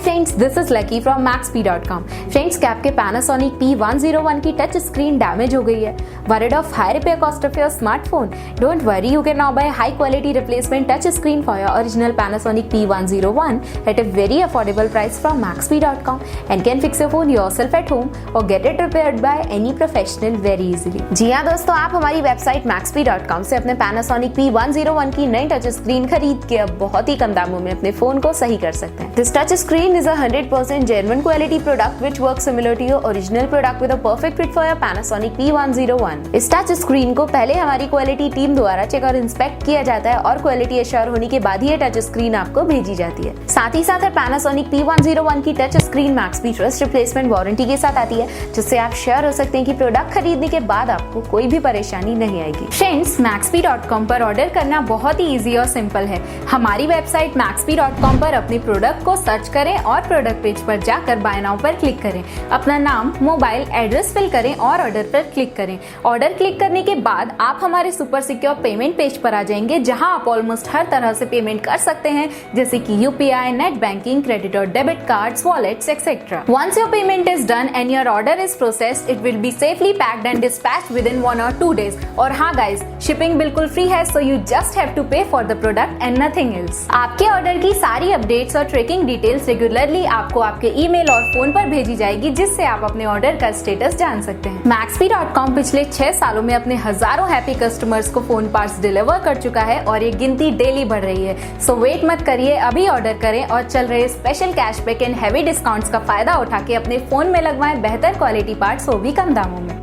Friends, this is lucky from Maxbhi.com। Friends, क्या आपके Panasonic P101 की टच स्क्रीन डैमेज हो गई है? Worried of high repair cost of your smartphone? Don't worry, you can now buy high quality replacement touch screen for your original Panasonic P101 at a very affordable price from Maxbhi.com and can fix your phone yourself at home or get it repaired by any professional very easily। जी हाँ दोस्तों, आप हमारी website Maxbhi.com से अपने Panasonic P101 की नई touch screen खरीद के अब बहुत ही कम दामों में अपने फोन को सही कर सकते हैं। This touch screen is a 100% genuine quality product which works similar to your original product with a perfect fit for your Panasonic P101। इस टच स्क्रीन को पहले हमारी क्वालिटी टीम द्वारा चेक और इंस्पेक्ट किया जाता है और क्वालिटी एश्योर होने के बाद ही ये टच स्क्रीन आपको भेजी जाती है। साथ ही साथ Panasonic P101 की touch screen Maxbhi trust replacement warranty के साथ आती है, जिससे आप श्योर हो सकते हैं कि प्रोडक्ट खरीदने के बाद आपको कोई भी परेशानी नहीं आएगी। फ्रेंड्स, Maxbhi.com पर ऑर्डर करना बहुत ही इजी और सिंपल है। हमारी वेबसाइट Maxbhi.com पर अपने प्रोडक्ट को सर्च करें और प्रोडक्ट पेज पर जाकर बाय नाउ पर क्लिक करें। अपना नाम, मोबाइल एड्रेस फिल करें और ऑर्डर पर क्लिक करें। ऑर्डर क्लिक करने के बाद आप हमारे सुपर सिक्योर पेमेंट पेज पर आ जाएंगे, जहां आप ऑलमोस्ट हर तरह से पेमेंट कर सकते हैं, जैसे कि UPI, नेट बैंकिंग, क्रेडिट और debit cards, wallets etcetera. Once your payment is done and your order is processed, it will be safely packed and dispatched within 1 or 2 days। और हाँ गाइस, शिपिंग बिल्कुल free है, so you just have to pay for the product and nothing else। आपके order की सारी updates और tracking details regularly आपको आपके ईमेल और फोन पर भेजी जाएगी, जिससे आप अपने ऑर्डर का स्टेटस जान सकते हैं। Maxbhi.com पिछले 6 सालों में अपने हजारों हैप्पी कस्टमर्स को फोन पार्ट्स डिलीवर कर चुका है और ये गिनती डेली बढ़ रही है। सो वेट मत करिए, अभी ऑर्डर करें और चल रहे special cashback and heavy discounts का फायदा उठा के अपने फोन में लगवाएं बेहतर क्वालिटी पार्ट्स, वो भी कम दामों में।